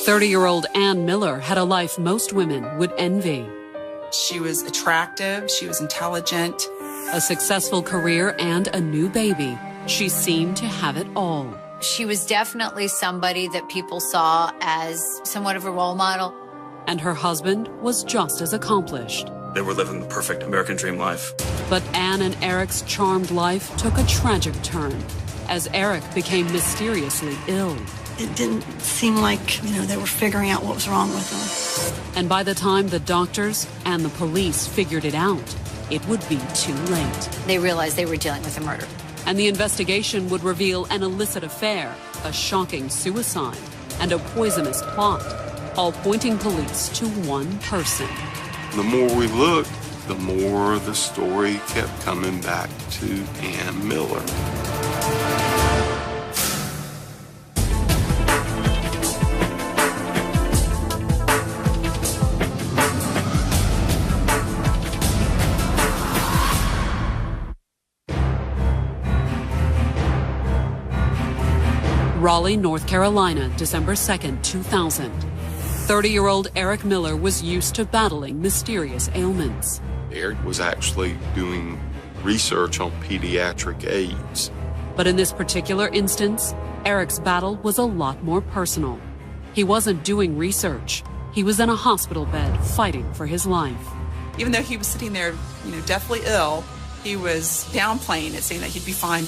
30-year-old Ann Miller had a life most women would envy. She was attractive, she was intelligent. A successful career and a new baby. She seemed to have it all. She was definitely somebody that people saw as somewhat of a role model. And her husband was just as accomplished. They were living the perfect American dream life. But Ann and Eric's charmed life took a tragic turn as Eric became mysteriously ill. It didn't seem like, they were figuring out what was wrong with him. And by the time the doctors and the police figured it out, it would be too late. They realized they were dealing with a murder. And the investigation would reveal an illicit affair, a shocking suicide, and a poisonous plot, all pointing police to one person. The more we looked, the more the story kept coming back to Ann Miller. Raleigh, North Carolina, December 2nd, 2000. 30-year-old Eric Miller was used to battling mysterious ailments. Eric was actually doing research on pediatric AIDS. But in this particular instance, Eric's battle was a lot more personal. He wasn't doing research. He was in a hospital bed fighting for his life. Even though he was sitting there, deathly ill, he was downplaying it, saying that he'd be fine.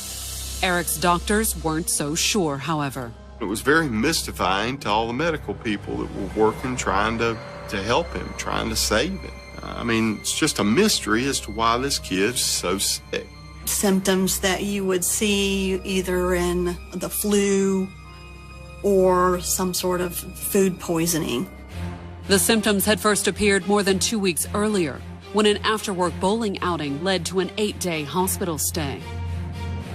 Eric's doctors weren't so sure, however. It was very mystifying to all the medical people that were working, trying to help him, trying to save him. It's just a mystery as to why this kid's so sick. Symptoms that you would see either in the flu or some sort of food poisoning. The symptoms had first appeared more than 2 weeks earlier, when an after-work bowling outing led to an 8-day hospital stay.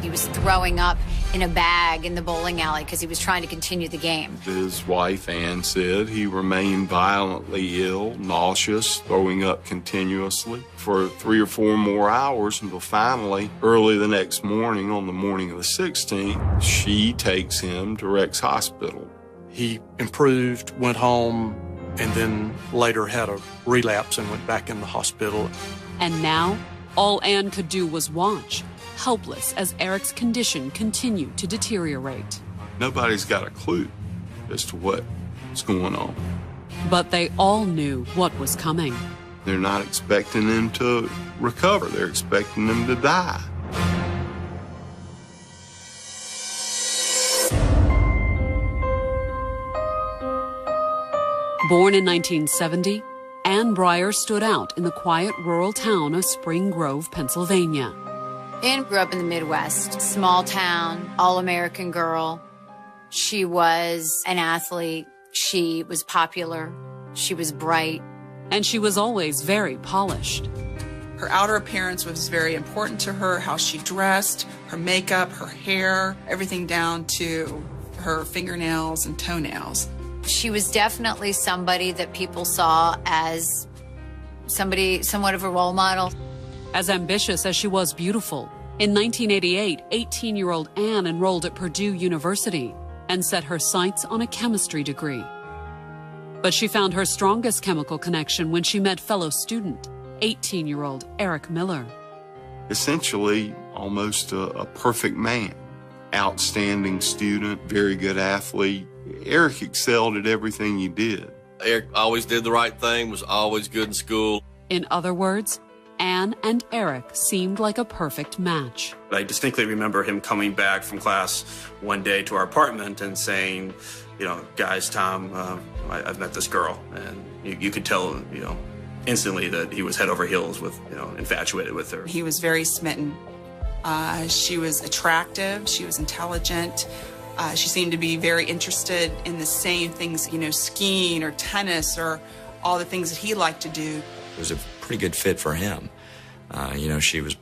He was throwing up in a bag in the bowling alley because he was trying to continue the game. His wife, Ann, said he remained violently ill, nauseous, throwing up continuously for 3 or 4 more hours until finally, early the next morning, on the morning of the 16th, she takes him to Rex Hospital. He improved, went home, and then later had a relapse and went back in the hospital. And now, all Ann could do was watch, helpless as Eric's condition continued to deteriorate. Nobody's got a clue as to what's going on. But they all knew what was coming. They're not expecting him to recover. They're expecting him to die. Born in 1970, Ann Breyer stood out in the quiet rural town of Spring Grove, Pennsylvania. Ann grew up in the Midwest, small town, all-American girl. She was an athlete. She was popular. She was bright. And she was always very polished. Her outer appearance was very important to her, how she dressed, her makeup, her hair, everything down to her fingernails and toenails. She was definitely somebody that people saw as somewhat of a role model. As ambitious as she was beautiful, in 1988, 18-year-old Ann enrolled at Purdue University and set her sights on a chemistry degree. But she found her strongest chemical connection when she met fellow student, 18-year-old Eric Miller. Essentially, almost a perfect man. Outstanding student, very good athlete. Eric excelled at everything he did. Eric always did the right thing, was always good in school. In other words, Ann and Eric seemed like a perfect match. I distinctly remember him coming back from class one day to our apartment and saying, guys, Tom, I've met this girl. And you could tell, instantly that he was head over heels with, infatuated with her. He was very smitten. She was attractive. She was intelligent. She seemed to be very interested in the same things, skiing or tennis or all the things that he liked to do. It was a pretty good fit for him. She was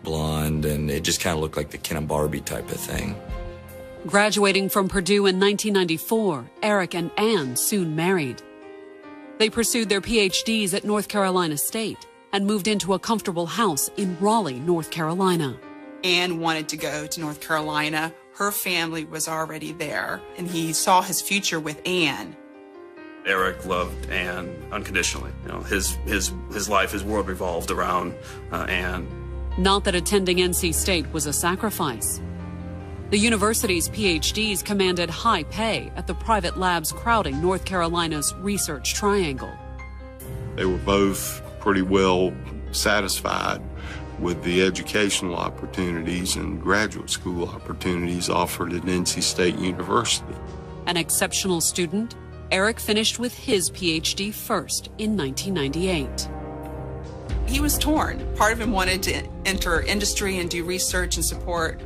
blonde, and it just kind of looked like the Ken and Barbie type of thing. Graduating from Purdue in 1994, Eric and Ann soon married. They pursued their PhDs at North Carolina State and moved into a comfortable house in Raleigh, North Carolina. Ann wanted to go to North Carolina. Her family was already there, and he saw his future with Ann. Eric loved Anne unconditionally. You know, his life, his world revolved around Anne. Not that attending NC State was a sacrifice. The university's PhDs commanded high pay at the private labs crowding North Carolina's Research Triangle. They were both pretty well satisfied with the educational opportunities and graduate school opportunities offered at NC State University. An exceptional student, Eric finished with his PhD first in 1998. He was torn. Part of him wanted to enter industry and do research and support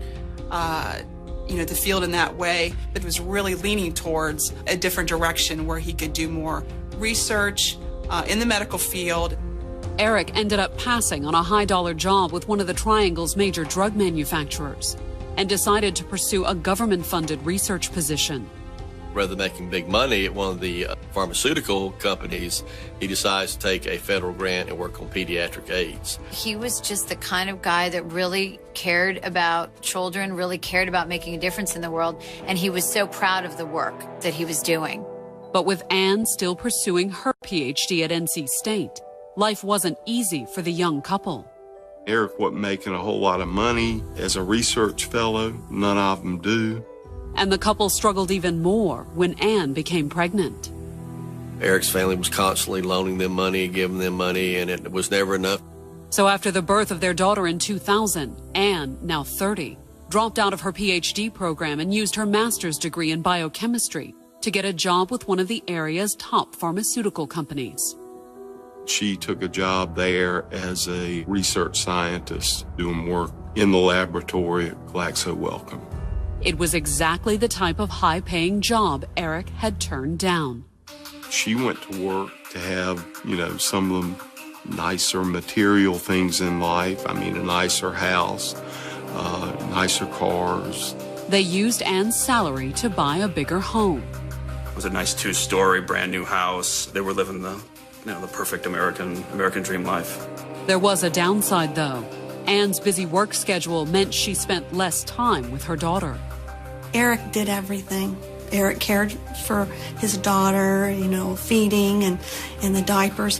the field in that way, but was really leaning towards a different direction where he could do more research in the medical field. Eric ended up passing on a high-dollar job with one of the Triangle's major drug manufacturers and decided to pursue a government-funded research position. Rather than making big money at one of the pharmaceutical companies, he decides to take a federal grant and work on pediatric AIDS. He was just the kind of guy that really cared about children, really cared about making a difference in the world, and he was so proud of the work that he was doing. But with Anne still pursuing her PhD at NC State, life wasn't easy for the young couple. Eric wasn't making a whole lot of money as a research fellow. None of them do. And the couple struggled even more when Anne became pregnant. Eric's family was constantly loaning them money, giving them money, and it was never enough. So after the birth of their daughter in 2000, Anne, now 30, dropped out of her PhD program and used her master's degree in biochemistry to get a job with one of the area's top pharmaceutical companies. She took a job there as a research scientist doing work in the laboratory at GlaxoSmithKline Wellcome. It was exactly the type of high-paying job Eric had turned down. She went to work to have, some of the nicer material things in life. I mean, a nicer house, nicer cars. They used Anne's salary to buy a bigger home. It was a nice 2-story, brand new house. They were living the perfect American dream life. There was a downside, though. Anne's busy work schedule meant she spent less time with her daughter. Eric did everything. Eric cared for his daughter, feeding and the diapers.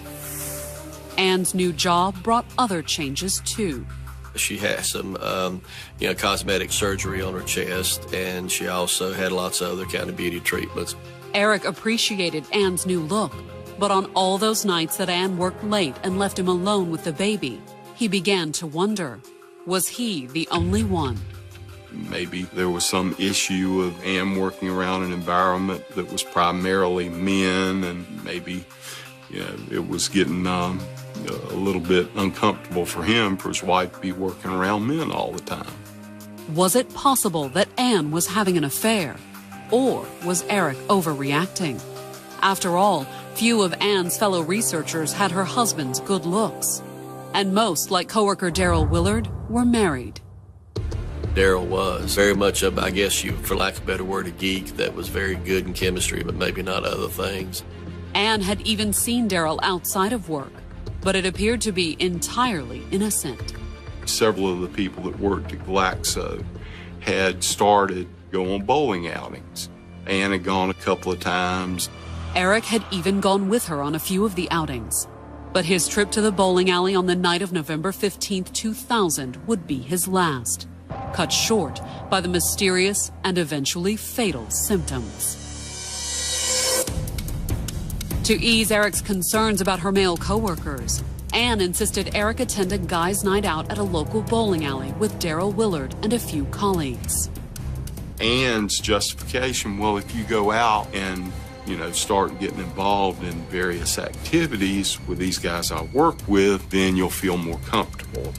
Anne's new job brought other changes, too. She had some, cosmetic surgery on her chest, and she also had lots of other kind of beauty treatments. Eric appreciated Anne's new look, but on all those nights that Anne worked late and left him alone with the baby, he began to wonder, was he the only one? Maybe there was some issue of Anne working around an environment that was primarily men, and maybe, it was getting a little bit uncomfortable for him for his wife to be working around men all the time. Was it possible that Anne was having an affair? Or was Eric overreacting? After all, few of Anne's fellow researchers had her husband's good looks. And most, like coworker Daryl Willard, were married. Daryl was very much for lack of a better word, a geek that was very good in chemistry, but maybe not other things. Anne had even seen Daryl outside of work, but it appeared to be entirely innocent. Several of the people that worked at Glaxo had started going bowling outings. Anne had gone a couple of times. Eric had even gone with her on a few of the outings. But his trip to the bowling alley on the night of November 15th, 2000 would be his last, cut short by the mysterious and eventually fatal symptoms. To ease Eric's concerns about her male coworkers, Anne insisted Eric attend a guys' night out at a local bowling alley with Daryl Willard and a few colleagues. Anne's justification, well, if you go out and start getting involved in various activities with these guys I work with, then you'll feel more comfortable.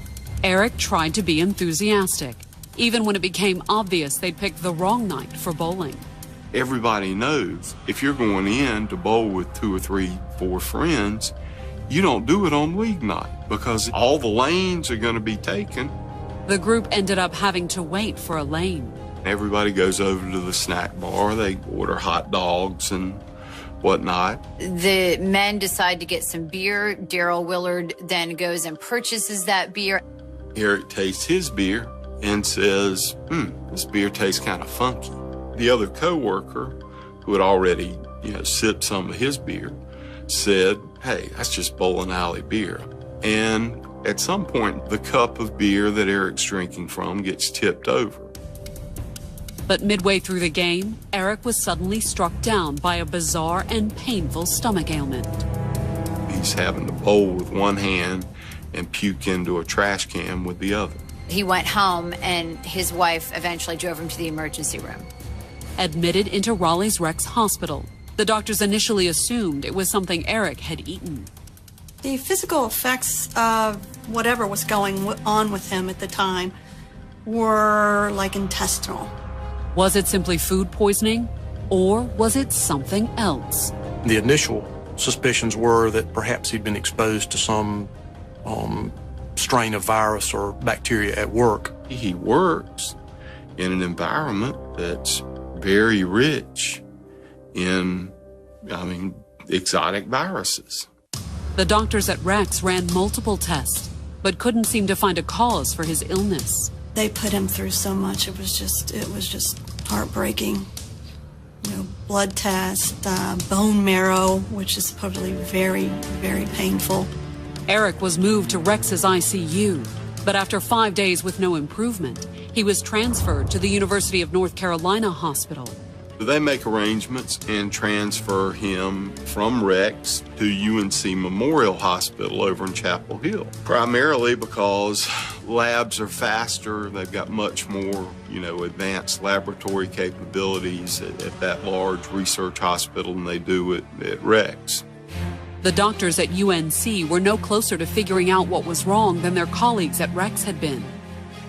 Eric tried to be enthusiastic, even when it became obvious they'd picked the wrong night for bowling. Everybody knows if you're going in to bowl with 2 or 3, 4 friends, you don't do it on league night because all the lanes are going to be taken. The group ended up having to wait for a lane. Everybody goes over to the snack bar. They order hot dogs and whatnot. The men decide to get some beer. Daryl Willard then goes and purchases that beer. Eric tastes his beer and says, this beer tastes kind of funky. The other coworker, who had already sipped some of his beer, said, "Hey, that's just bowling alley beer." And at some point, the cup of beer that Eric's drinking from gets tipped over. But midway through the game, Eric was suddenly struck down by a bizarre and painful stomach ailment. He's having to bowl with one hand and puke into a trash can with the other. He went home, and his wife eventually drove him to the emergency room. Admitted into Raleigh's Rex Hospital, the doctors initially assumed it was something Eric had eaten. The physical effects of whatever was going on with him at the time were like intestinal. Was it simply food poisoning, or was it something else? The initial suspicions were that perhaps he'd been exposed to some strain of virus or bacteria at work. He works in an environment that's very rich in, exotic viruses. The doctors at Rex ran multiple tests, but couldn't seem to find a cause for his illness. They put him through so much, it was just heartbreaking. Blood test, bone marrow, which is supposedly very, very painful. Eric was moved to Rex's ICU, but after 5 days with no improvement, he was transferred to the University of North Carolina Hospital. They make arrangements and transfer him from Rex to UNC Memorial Hospital over in Chapel Hill, primarily because labs are faster. They've got much more, advanced laboratory capabilities at that large research hospital than they do at Rex. The doctors at UNC were no closer to figuring out what was wrong than their colleagues at Rex had been.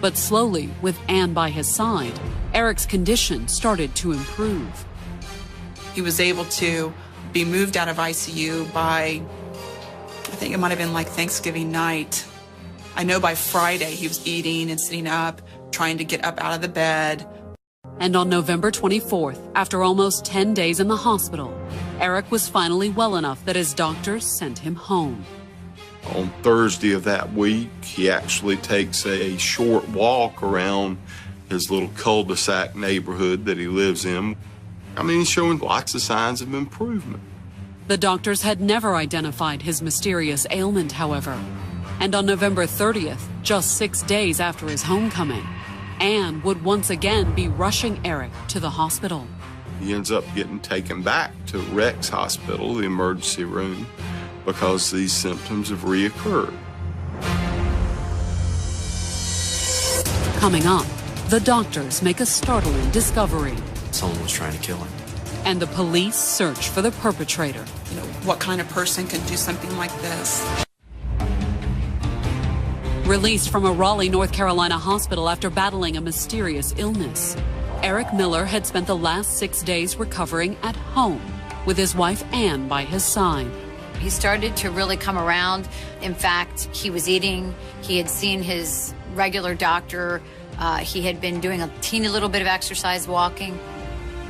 But slowly, with Anne by his side, Eric's condition started to improve. He was able to be moved out of ICU by, I think it might have been like Thanksgiving night. I know by Friday he was eating and sitting up, trying to get up out of the bed. And on November 24th, after almost 10 days in the hospital, Eric was finally well enough that his doctors sent him home. On Thursday of that week, he actually takes a short walk around his little cul-de-sac neighborhood that he lives in. He's showing lots of signs of improvement. The doctors had never identified his mysterious ailment, however. And on November 30th, just 6 days after his homecoming, Anne would once again be rushing Eric to the hospital. He ends up getting taken back to Rex Hospital, the emergency room, because these symptoms have reoccurred. Coming up, the doctors make a startling discovery. Someone was trying to kill him. And the police search for the perpetrator. What kind of person can do something like this? Released from a Raleigh, North Carolina hospital after battling a mysterious illness, Eric Miller had spent the last 6 days recovering at home with his wife Anne by his side. He started to really come around. In fact, he was eating. He had seen his regular doctor. He had been doing a teeny little bit of exercise, walking.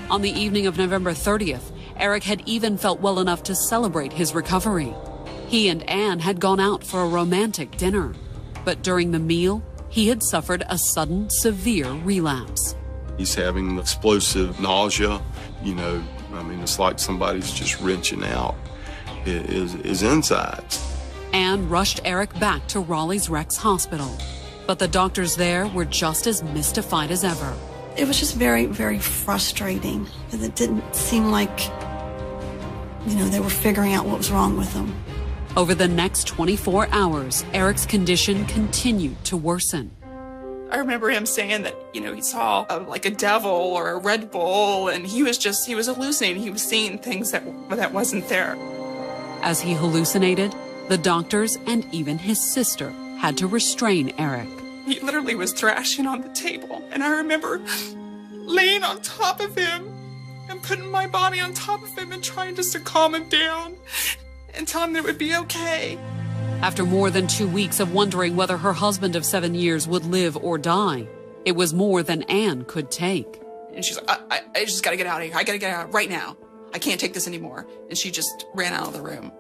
On the evening of November 30th, Eric had even felt well enough to celebrate his recovery. He and Anne had gone out for a romantic dinner. But during the meal, he had suffered a sudden, severe relapse. He's having explosive nausea. It's like somebody's just wrenching out his insides. Anne rushed Eric back to Raleigh's Rex Hospital. But the doctors there were just as mystified as ever. It was just very, very frustrating. It didn't seem like, they were figuring out what was wrong with him. Over the next 24 hours, Eric's condition continued to worsen. I remember him saying that, he saw like a devil or a Red Bull, and he was hallucinating. He was seeing things that wasn't there. As he hallucinated, the doctors and even his sister had to restrain Eric. He literally was thrashing on the table, and I remember laying on top of him and putting my body on top of him and trying just to calm him down and tell him that it would be okay. After more than 2 weeks of wondering whether her husband of 7 years would live or die, it was more than Anne could take. And she's like, I just gotta get out of here. I gotta get out right now. I can't take this anymore. And she just ran out of the room.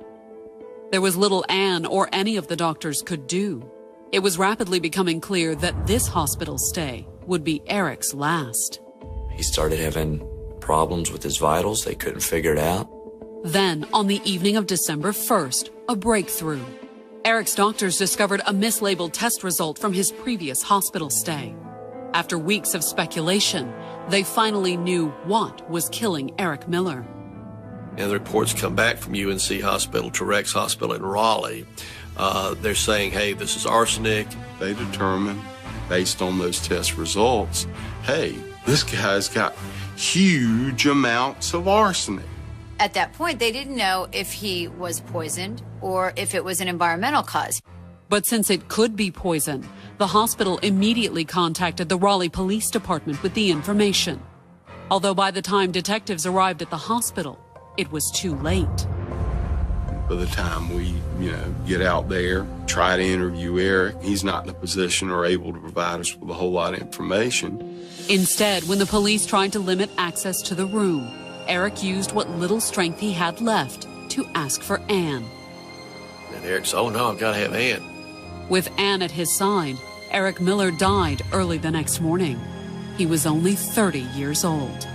There was little Anne or any of the doctors could do. It was rapidly becoming clear that this hospital stay would be Eric's last. He started having problems with his vitals. They couldn't figure it out. Then, on the evening of December 1st, a breakthrough. Eric's doctors discovered a mislabeled test result from his previous hospital stay. After weeks of speculation, they finally knew what was killing Eric Miller. And the reports come back from UNC Hospital to Rex Hospital in Raleigh. They're saying, hey, this is arsenic. They determined, based on those test results, hey, this guy's got huge amounts of arsenic. At that point, they didn't know if he was poisoned or if it was an environmental cause. But since it could be poison, the hospital immediately contacted the Raleigh Police Department with the information. Although by the time detectives arrived at the hospital, it was too late. By the time we, get out there, try to interview Eric, he's not in a position or able to provide us with a whole lot of information. Instead, when the police tried to limit access to the room, Eric used what little strength he had left to ask for Ann. And Eric said, oh no, I've got to have Ann. With Ann at his side, Eric Miller died early the next morning. He was only 30 years old.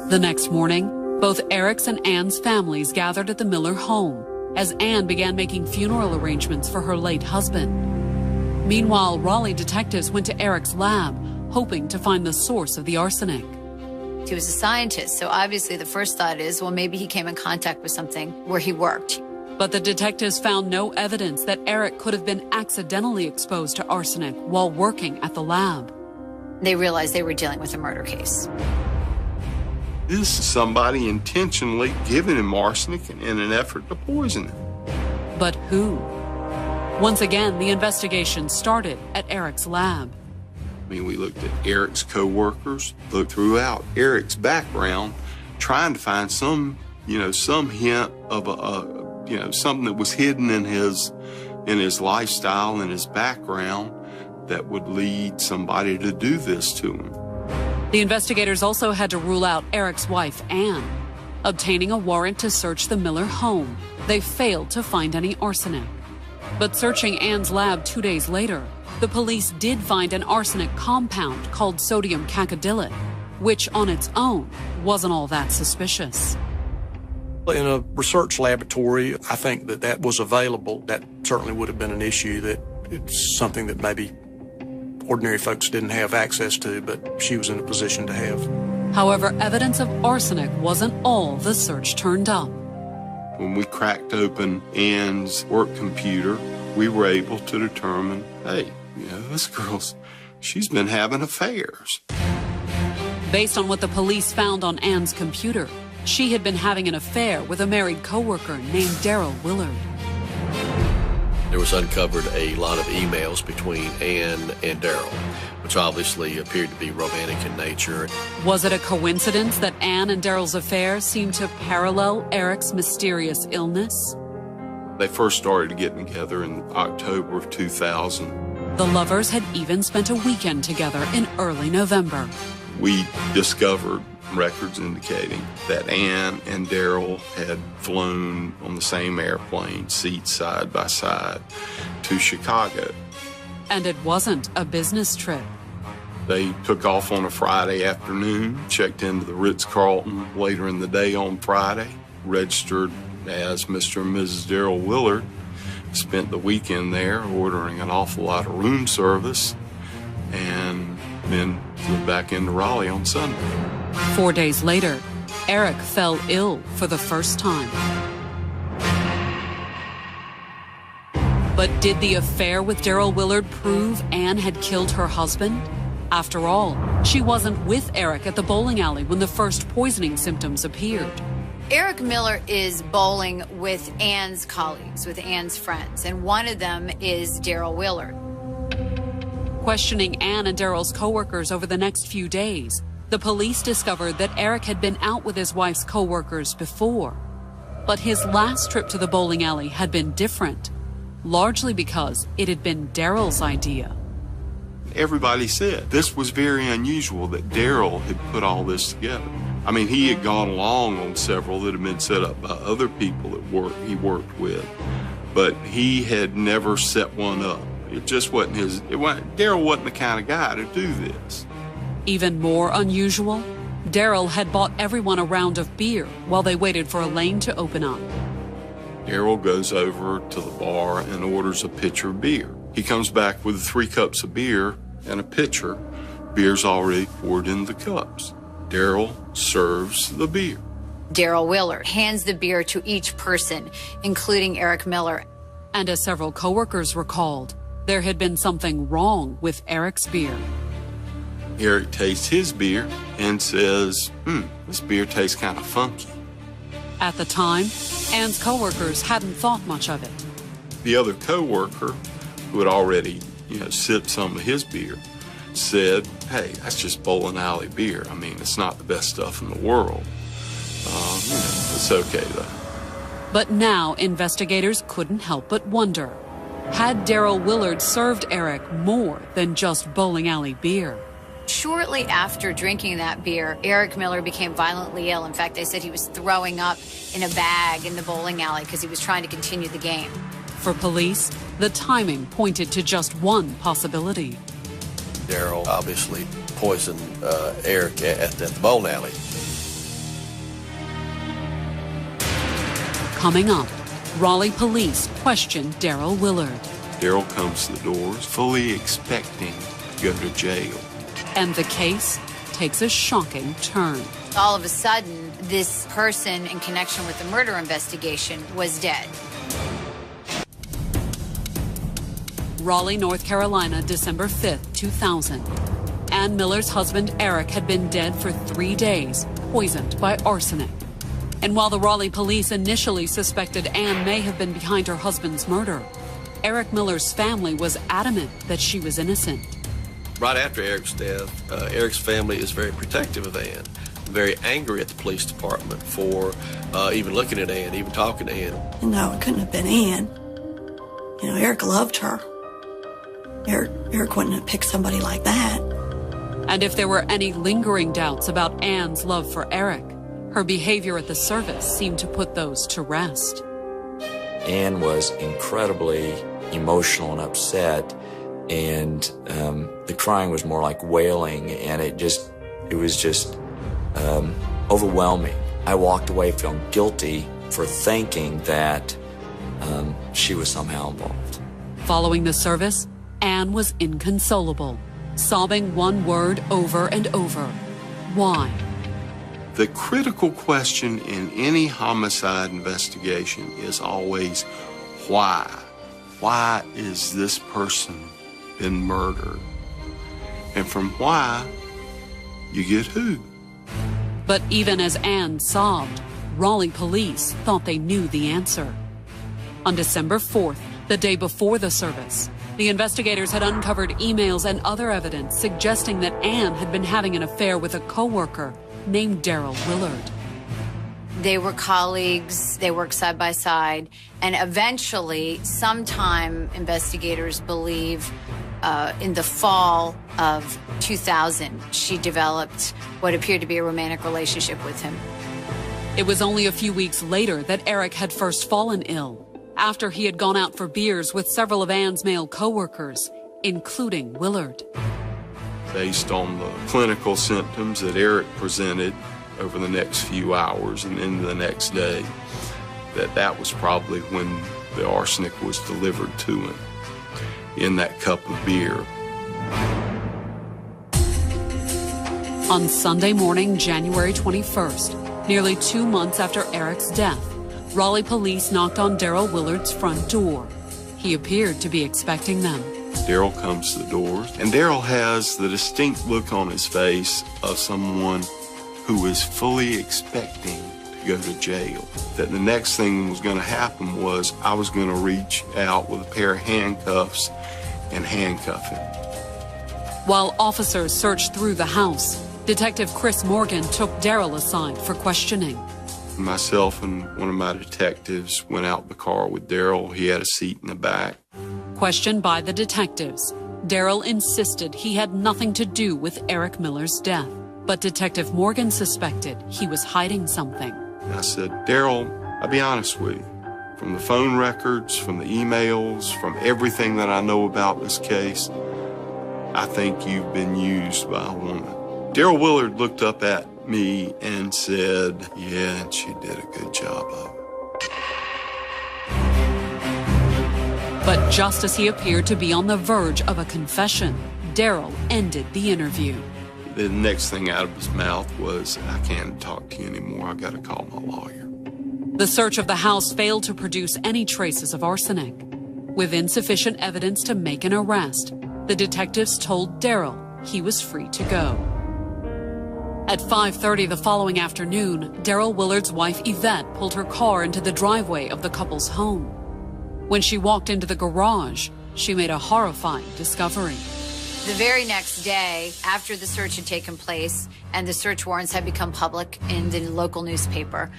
The next morning, both Eric's and Ann's families gathered at the Miller home as Ann began making funeral arrangements for her late husband. Meanwhile, Raleigh detectives went to Eric's lab, hoping to find the source of the arsenic. He was a scientist, so obviously the first thought is, well, maybe he came in contact with something where he worked. But the detectives found no evidence that Eric could have been accidentally exposed to arsenic while working at the lab. They realized they were dealing with a murder case. This is somebody intentionally giving him arsenic in an effort to poison him. But who? Once again, the investigation started at Eric's lab. We looked at Eric's co-workers, looked throughout Eric's background, trying to find some hint of something that was hidden in his lifestyle and his background that would lead somebody to do this to him. The investigators also had to rule out Eric's wife, Ann. Obtaining a warrant to search the Miller home, they failed to find any arsenic. But searching Ann's lab 2 days later, the police did find an arsenic compound called sodium cacodylate, which on its own wasn't all that suspicious. In a research laboratory, I think that was available. That certainly would have been an issue, that it's something that maybe ordinary folks didn't have access to, but she was in a position to have. However, evidence of arsenic wasn't all the search turned up. When we cracked open Ann's work computer, we were able to determine, hey, this girl's, she's been having affairs. Based on what the police found on Ann's computer, she had been having an affair with a married coworker named Daryl Willard. There was uncovered a lot of emails between Ann and Daryl, which obviously appeared to be romantic in nature. Was it a coincidence that Ann and Daryl's affair seemed to parallel Eric's mysterious illness? They first started getting together in October of 2000. The lovers had even spent a weekend together in early November. We discovered records indicating that Ann and Daryl had flown on the same airplane, seats side by side, to Chicago. And it wasn't a business trip. They took off on a Friday afternoon, checked into the Ritz-Carlton later in the day on Friday, registered as Mr. and Mrs. Daryl Willard, spent the weekend there ordering an awful lot of room service, and then flew back into Raleigh on Sunday. 4 days later, Eric fell ill for the first time. But did the affair with Daryl Willard prove Ann had killed her husband? After all, she wasn't with Eric at the bowling alley when the first poisoning symptoms appeared. Eric Miller is bowling with Ann's colleagues, with Ann's friends, and one of them is Daryl Willard. Questioning Ann and Daryl's coworkers over the next few days, the police discovered that Eric had been out with his wife's coworkers before. But his last trip to the bowling alley had been different, largely because it had been Daryl's idea. Everybody said this was very unusual that Daryl had put all this together. I mean, he had gone along on several that had been set up by other people that he worked with, but he had never set one up. It just wasn't Daryl wasn't the kind of guy to do this. Even more unusual, Daryl had bought everyone a round of beer while they waited for a lane to open up. Daryl goes over to the bar and orders a pitcher of beer. He comes back with 3 cups of beer and a pitcher. Beer's already poured in the cups. Daryl serves the beer. Daryl Willard hands the beer to each person, including Eric Miller. And as several coworkers recalled, there had been something wrong with Eric's beer. Eric tastes his beer and says, this beer tastes kind of funky. At the time, Ann's coworkers hadn't thought much of it. The other coworker, who had already, sipped some of his beer, said, hey, that's just bowling alley beer. I mean, it's not the best stuff in the world. It's okay, though. But now investigators couldn't help but wonder, had Daryl Willard served Eric more than just bowling alley beer? Shortly after drinking that beer, Eric Miller became violently ill. In fact, they said he was throwing up in a bag in the bowling alley because he was trying to continue the game. For police, the timing pointed to just one possibility. Daryl obviously poisoned Eric at the bowling alley. Coming up, Raleigh police questioned Daryl Willard. Daryl comes to the doors fully expecting to go to jail. And the case takes a shocking turn. All of a sudden, this person in connection with the murder investigation was dead. Raleigh, North Carolina, December 5th, 2000. Ann Miller's husband, Eric, had been dead for 3 days, poisoned by arsenic. And while the Raleigh police initially suspected Ann may have been behind her husband's murder, Eric Miller's family was adamant that she was innocent. Right after Eric's death, Eric's family is very protective of Ann, very angry at the police department for even looking at Ann, even talking to Ann. No, it couldn't have been Ann. Eric loved her. Eric wouldn't have picked somebody like that. And if there were any lingering doubts about Ann's love for Eric, her behavior at the service seemed to put those to rest. Ann was incredibly emotional and upset, and the crying was more like wailing, and it was just overwhelming. I walked away feeling guilty for thinking that she was somehow involved. Following the service, Ann was inconsolable, sobbing one word over and over: why? The critical question in any homicide investigation is always why. Why is this person been murdered? And from why, you get who. But even as Ann sobbed, Raleigh police thought they knew the answer. On December 4th, the day before the service, the investigators had uncovered emails and other evidence suggesting that Ann had been having an affair with a coworker named Daryl Willard. They were colleagues, they worked side by side, and eventually, sometime investigators believe in the fall of 2000, she developed what appeared to be a romantic relationship with him. It was only a few weeks later that Eric had first fallen ill, after he had gone out for beers with several of Ann's male coworkers, including Willard. Based on the clinical symptoms that Eric presented over the next few hours and into the next day, that was probably when the arsenic was delivered to him in that cup of beer. On Sunday morning, January 21st, nearly 2 months after Eric's death, Raleigh police knocked on Daryl Willard's front door. He appeared to be expecting them. Daryl comes to the doors, and Daryl has the distinct look on his face of someone who is fully expecting to go to jail. That the next thing was going to happen was I was going to reach out with a pair of handcuffs and handcuff him. While officers searched through the house, Detective Chris Morgan took Daryl aside for questioning. Myself and one of my detectives went out in the car with Daryl. He had a seat in the back. Questioned by the detectives, Daryl insisted he had nothing to do with Eric Miller's death. But Detective Morgan suspected he was hiding something. I said, Daryl, I'll be honest with you. From the phone records, from the emails, from everything that I know about this case, I think you've been used by a woman. Daryl Willard looked up at me and said, yeah, and she did a good job of it. But just as he appeared to be on the verge of a confession, Daryl ended the interview. The next thing out of his mouth was, I can't talk to you anymore. I got to call my lawyer. The search of the house failed to produce any traces of arsenic. With insufficient evidence to make an arrest, the detectives told Daryl he was free to go. At 5:30 the following afternoon, Daryl Willard's wife Yvette pulled her car into the driveway of the couple's home. When she walked into the garage, she made a horrifying discovery. The very next day, after the search had taken place and the search warrants had become public in the local newspaper,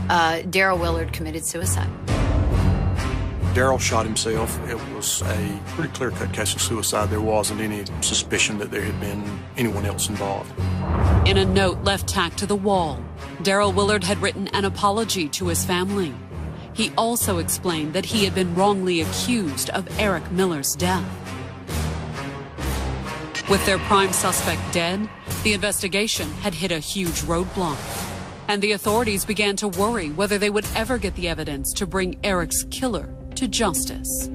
Daryl Willard committed suicide. Daryl shot himself. It was a pretty clear-cut case of suicide. There wasn't any suspicion that there had been anyone else involved. In a note left tacked to the wall, Daryl Willard had written an apology to his family. He also explained that he had been wrongly accused of Eric Miller's death. With their prime suspect dead, the investigation had hit a huge roadblock, and the authorities began to worry whether they would ever get the evidence to bring Eric's killer to justice.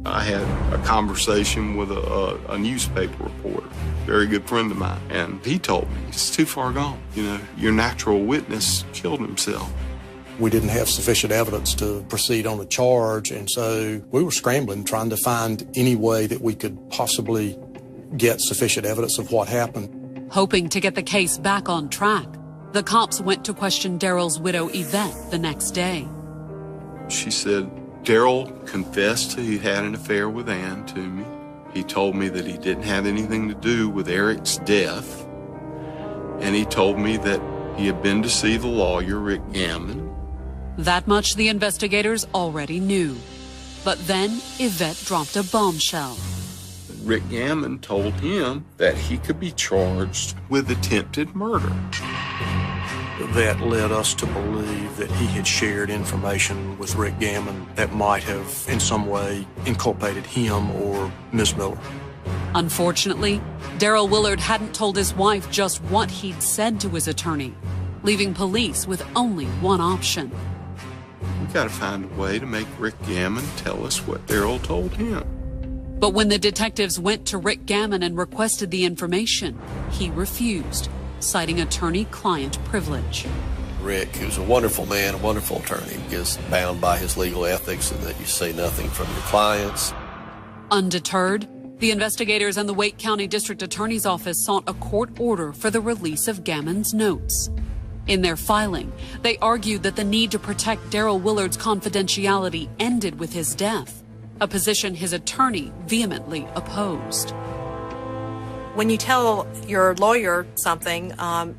I had a conversation with a newspaper reporter, very good friend of mine, and he told me, it's too far gone. You know, your natural witness killed himself. We didn't have sufficient evidence to proceed on a charge, and so we were scrambling, trying to find any way that we could possibly get sufficient evidence of what happened. Hoping to get the case back on track, the cops went to question Daryl's widow Yvette the next day. She said, Daryl confessed he had an affair with Ann to me. He told me that he didn't have anything to do with Eric's death, and he told me that he had been to see the lawyer, Rick Gammon. That much the investigators already knew. But then Yvette dropped a bombshell. Rick Gammon told him that he could be charged with attempted murder. That led us to believe that he had shared information with Rick Gammon that might have in some way inculpated him or Ms. Miller. Unfortunately, Daryl Willard hadn't told his wife just what he'd said to his attorney, leaving police with only one option. We gotta find a way to make Rick Gammon tell us what Daryl told him. But when the detectives went to Rick Gammon and requested the information, he refused, citing attorney-client privilege. Rick, who's a wonderful man, a wonderful attorney, is bound by his legal ethics and that you say nothing from your clients. Undeterred, the investigators and the Wake County District Attorney's Office sought a court order for the release of Gammon's notes. In their filing, they argued that the need to protect Daryl Willard's confidentiality ended with his death, a position his attorney vehemently opposed. When you tell your lawyer something,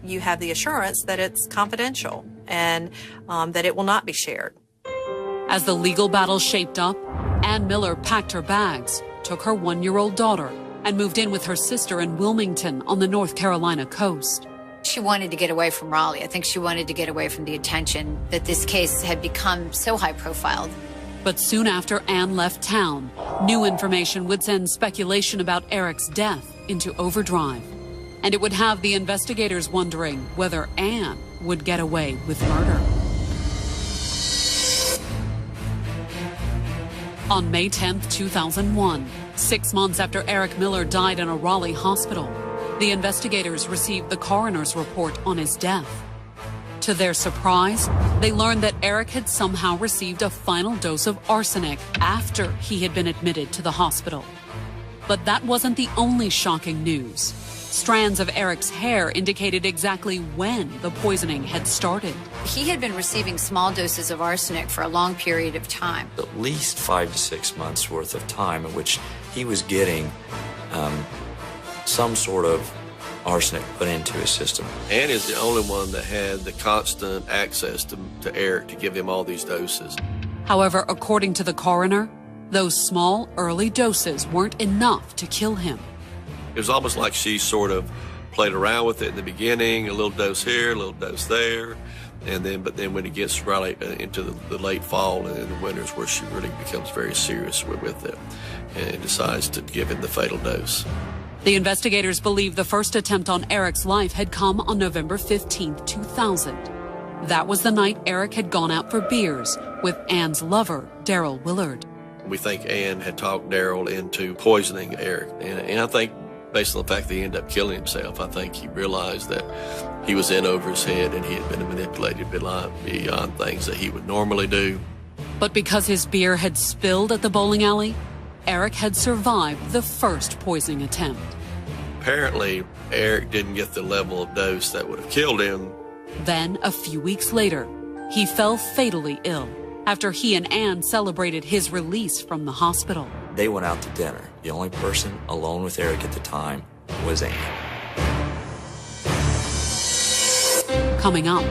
you have the assurance that it's confidential and that it will not be shared. As the legal battle shaped up, Ann Miller packed her bags, took her 1-year-old daughter, and moved in with her sister in Wilmington on the North Carolina coast. She wanted to get away from Raleigh. I think she wanted to get away from the attention that this case had become so high-profiled. But soon after Ann left town, new information would send speculation about Eric's death into overdrive. And it would have the investigators wondering whether Ann would get away with murder. On May 10th, 2001, 6 months after Eric Miller died in a Raleigh hospital, the investigators received the coroner's report on his death. To their surprise, they learned that Eric had somehow received a final dose of arsenic after he had been admitted to the hospital. But that wasn't the only shocking news. Strands of Eric's hair indicated exactly when the poisoning had started. He had been receiving small doses of arsenic for a long period of time. At least 5 to 6 months worth of time in which he was getting some sort of arsenic put into his system. Ann is the only one that had the constant access to Eric to give him all these doses. However, according to the coroner, those small, early doses weren't enough to kill him. It was almost like she sort of played around with it in the beginning, a little dose here, a little dose there, but then when it gets right into the late fall and the winters where she really becomes very serious with it and decides to give him the fatal dose. The investigators believe the first attempt on Eric's life had come on November 15, 2000. That was the night Eric had gone out for beers with Ann's lover, Daryl Willard. We think Ann had talked Daryl into poisoning Eric. And I think, based on the fact that he ended up killing himself, I think he realized that he was in over his head and he had been manipulated beyond things that he would normally do. But because his beer had spilled at the bowling alley, Eric had survived the first poisoning attempt. Apparently, Eric didn't get the level of dose that would have killed him. Then, a few weeks later, he fell fatally ill after he and Ann celebrated his release from the hospital. They went out to dinner. The only person alone with Eric at the time was Ann. Coming up,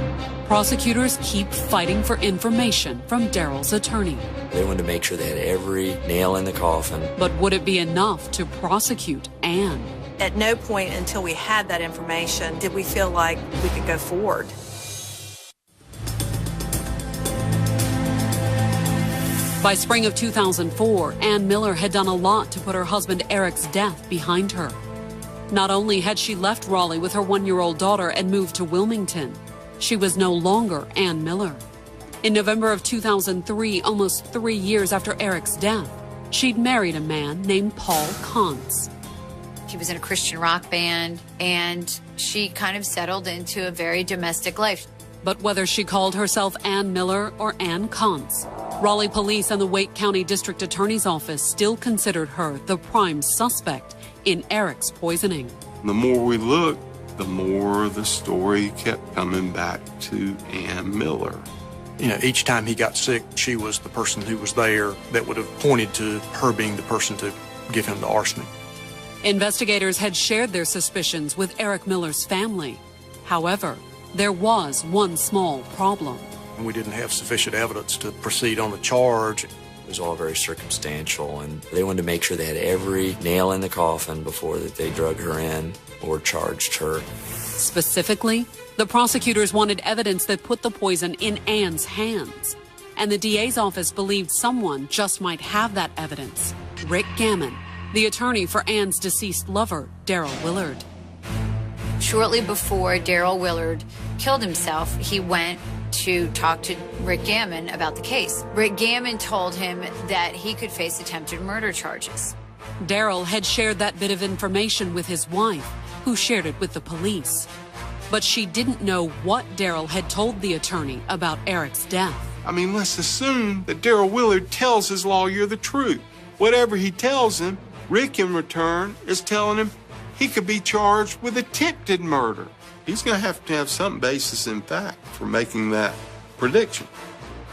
prosecutors keep fighting for information from Daryl's attorney. They wanted to make sure they had every nail in the coffin. But would it be enough to prosecute Ann? At no point until we had that information did we feel like we could go forward. By spring of 2004, Ann Miller had done a lot to put her husband Eric's death behind her. Not only had she left Raleigh with her 1-year-old daughter and moved to Wilmington, she was no longer Ann Miller. In November of 2003, almost 3 years after Eric's death, she'd married a man named Paul Kontz. He was in a Christian rock band, and she kind of settled into a very domestic life. But whether she called herself Ann Miller or Ann Kontz, Raleigh police and the Wake County District Attorney's Office still considered her the prime suspect in Eric's poisoning. The more we looked, the more the story kept coming back to Ann Miller. You know, each time he got sick, she was the person who was there that would have pointed to her being the person to give him the arsenic. Investigators had shared their suspicions with Eric Miller's family. However, there was one small problem. We didn't have sufficient evidence to proceed on the charge. It was all very circumstantial, and they wanted to make sure they had every nail in the coffin before that they drug her in or charged her. Specifically, the prosecutors wanted evidence that put the poison in Ann's hands. And the DA's office believed someone just might have that evidence. Rick Gammon, the attorney for Ann's deceased lover, Daryl Willard. Shortly before Daryl Willard killed himself, he went to talk to Rick Gammon about the case. Rick Gammon told him that he could face attempted murder charges. Daryl had shared that bit of information with his wife, who shared it with the police. But she didn't know what Daryl had told the attorney about Eric's death. I mean, let's assume that Daryl Willard tells his lawyer the truth. Whatever he tells him, Rick in return is telling him he could be charged with attempted murder. He's going to have some basis in fact for making that prediction.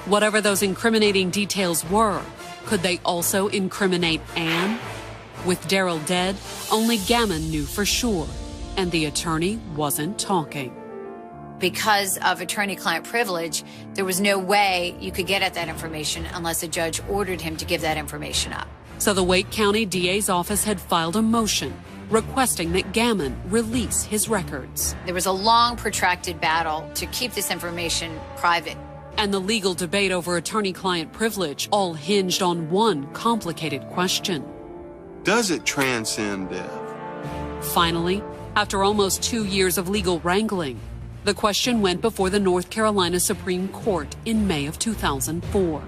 Whatever those incriminating details were, could they also incriminate Ann? With Daryl dead, only Gammon knew for sure, and the attorney wasn't talking. Because of attorney-client privilege, there was no way you could get at that information unless a judge ordered him to give that information up. So the Wake County DA's office had filed a motion requesting that Gammon release his records. There was a long, protracted battle to keep this information private. And the legal debate over attorney-client privilege all hinged on one complicated question. Does it transcend death? Finally, after almost 2 years of legal wrangling, the question went before the North Carolina Supreme Court in May of 2004.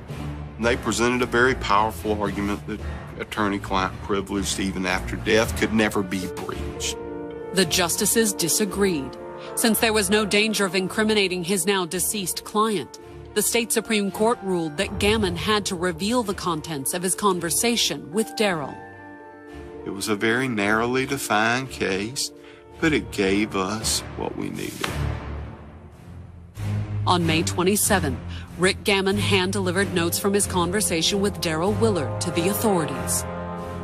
They presented a very powerful argument that attorney-client privilege, even after death, could never be breached. The justices disagreed. Since there was no danger of incriminating his now deceased client, the state Supreme Court ruled that Gammon had to reveal the contents of his conversation with Daryl. It was a very narrowly defined case, but it gave us what we needed. On May 27th, Rick Gammon hand-delivered notes from his conversation with Daryl Willard to the authorities.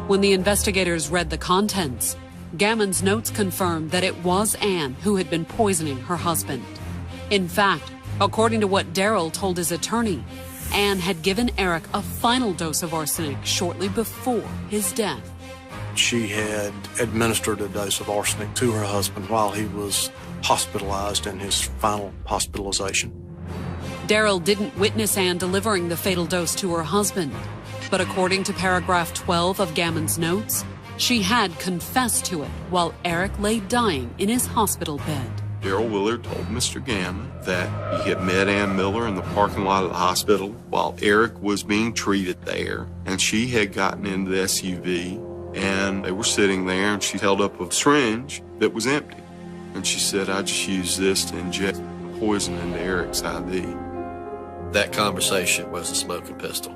When the investigators read the contents, Gammon's notes confirmed that it was Ann who had been poisoning her husband. In fact, according to what Daryl told his attorney, Ann had given Eric a final dose of arsenic shortly before his death. She had administered a dose of arsenic to her husband while he was hospitalized in his final hospitalization. Daryl didn't witness Ann delivering the fatal dose to her husband, but according to paragraph 12 of Gammon's notes, She had confessed to it while Eric lay dying in his hospital bed. Daryl Willard told Mr. Gammon that he had met Ann Miller in the parking lot of the hospital while Eric was being treated there, and she had gotten into the SUV, and they were sitting there, and she held up a syringe that was empty. And she said, I just used this to inject poison into Eric's IV. That conversation was a smoking pistol.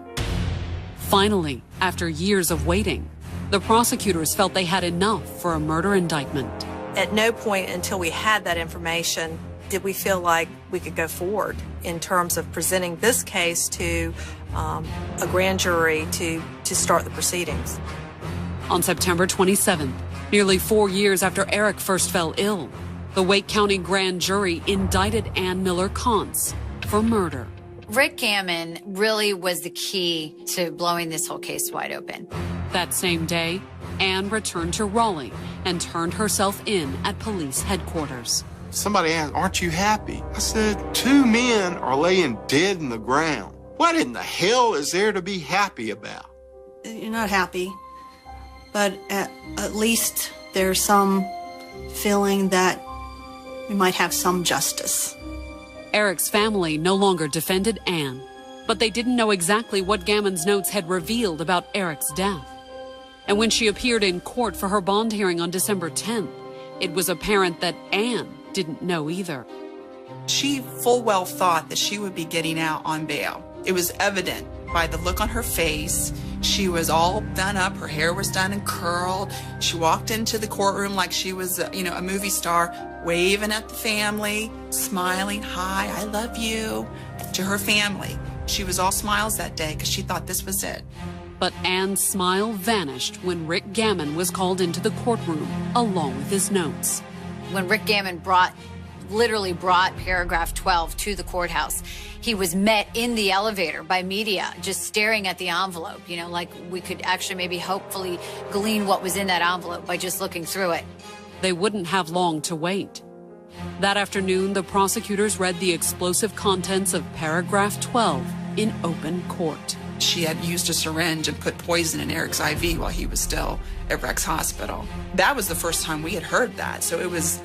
Finally, after years of waiting, the prosecutors felt they had enough for a murder indictment. At no point until we had that information did we feel like we could go forward in terms of presenting this case to a grand jury to start the proceedings. On September 27th, nearly 4 years after Eric first fell ill, the Wake County grand jury indicted Ann Miller Kontz for murder. Rick Gammon really was the key to blowing this whole case wide open. That same day, Ann returned to Raleigh and turned herself in at police headquarters. Somebody asked, aren't you happy? I said, 2 men are laying dead in the ground. What in the hell is there to be happy about? You're not happy, but at least there's some feeling that we might have some justice. Eric's family no longer defended Ann, but they didn't know exactly what Gammon's notes had revealed about Eric's death. And when she appeared in court for her bond hearing on December 10th, it was apparent that Ann didn't know either. She full well thought that she would be getting out on bail. It was evident by the look on her face. She was all done up. Her hair was done and curled. She walked into the courtroom like she was, a movie star, waving at the family, smiling, hi, I love you, to her family. She was all smiles that day because she thought this was it. But Ann's smile vanished when Rick Gammon was called into the courtroom along with his notes. When Rick Gammon literally brought paragraph 12 to the courthouse, he was met in the elevator by media just staring at the envelope, like we could actually maybe hopefully glean what was in that envelope by just looking through it. They wouldn't have long to wait. That afternoon, the prosecutors read the explosive contents of paragraph 12 in open court. She had used a syringe and put poison in Eric's IV while he was still at Rex Hospital. That was the first time we had heard that, so it was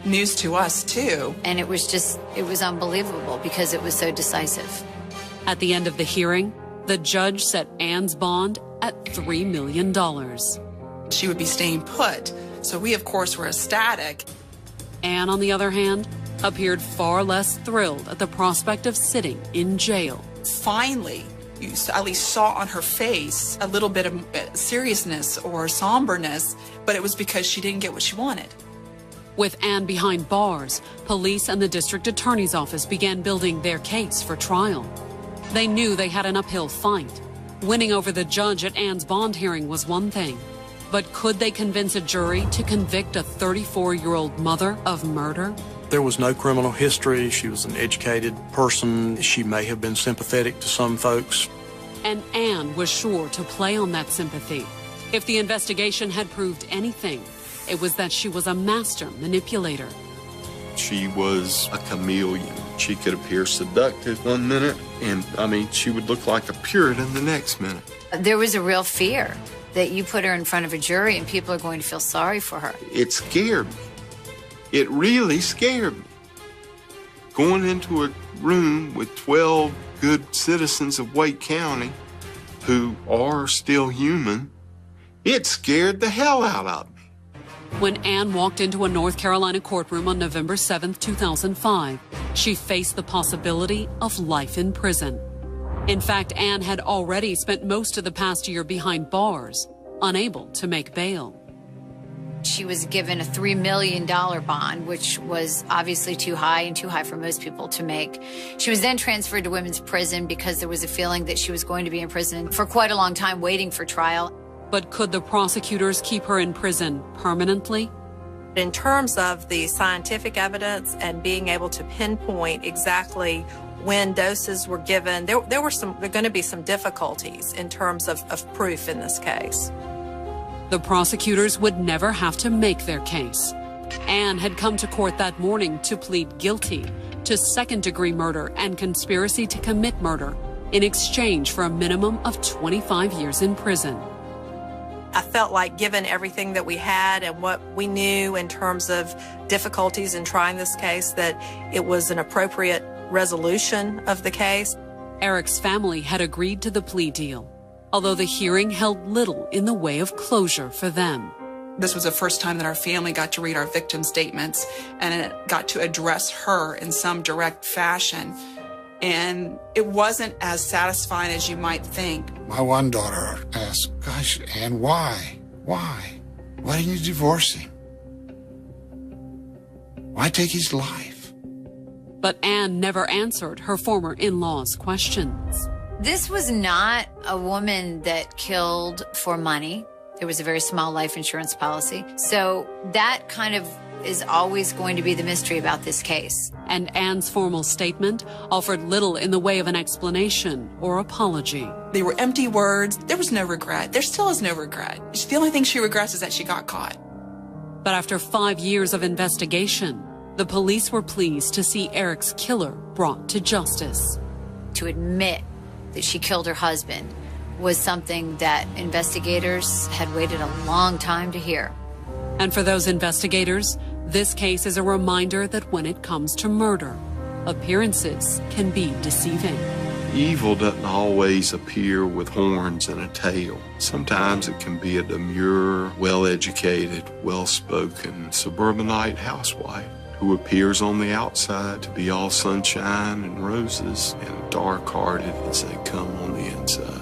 news to us too. And it was unbelievable because it was so decisive. At the end of the hearing, the judge set Ann's bond at $3 million. She would be staying put, so we of course were ecstatic. Ann, on the other hand, appeared far less thrilled at the prospect of sitting in jail. Finally, you at least saw on her face a little bit of seriousness or somberness, but it was because she didn't get what she wanted. With Ann behind bars, police and the district attorney's office began building their case for trial. They knew they had an uphill fight. Winning over the judge at Ann's bond hearing was one thing, but could they convince a jury to convict a 34-year-old mother of murder? There was no criminal history. She was an educated person. She may have been sympathetic to some folks. And Ann was sure to play on that sympathy. If the investigation had proved anything, it was that she was a master manipulator. She was a chameleon. She could appear seductive one minute, and she would look like a Puritan the next minute. There was a real fear that you put her in front of a jury and people are going to feel sorry for her. It scared me. It really scared me. Going into a room with 12 good citizens of Wake County who are still human, it scared the hell out of me. When Ann walked into a North Carolina courtroom on November 7, 2005, she faced the possibility of life in prison. In fact, Ann had already spent most of the past year behind bars, unable to make bail. She was given a $3 million bond, which was obviously too high and too high for most people to make. She was then transferred to women's prison because there was a feeling that she was going to be in prison for quite a long time waiting for trial. But could the prosecutors keep her in prison permanently? In terms of the scientific evidence and being able to pinpoint exactly when doses were given, there are going to be some difficulties in terms of proof in this case. The prosecutors would never have to make their case. Ann had come to court that morning to plead guilty to second-degree murder and conspiracy to commit murder in exchange for a minimum of 25 years in prison. I felt like given everything that we had and what we knew in terms of difficulties in trying this case, that it was an appropriate resolution of the case. Eric's family had agreed to the plea deal, although the hearing held little in the way of closure for them. This was the first time that our family got to read our victim statements, and it got to address her in some direct fashion. And it wasn't as satisfying as you might think. My one daughter asked, "Gosh, Ann, why? Why? Why didn't you divorce him? Why take his life?" But Anne never answered her former in-laws' questions. This was not a woman that killed for money. There was a very small life insurance policy. So that kind of is always going to be the mystery about this case. And Anne's formal statement offered little in the way of an explanation or apology. They were empty words. There was no regret. There still is no regret. The only thing she regrets is that she got caught. But after 5 years of investigation, the police were pleased to see Eric's killer brought to justice. To admit that she killed her husband was something that investigators had waited a long time to hear. And for those investigators, this case is a reminder that when it comes to murder, appearances can be deceiving. Evil doesn't always appear with horns and a tail. Sometimes it can be a demure, well-educated, well-spoken suburbanite housewife who appears on the outside to be all sunshine and roses and dark-hearted as they come on the inside.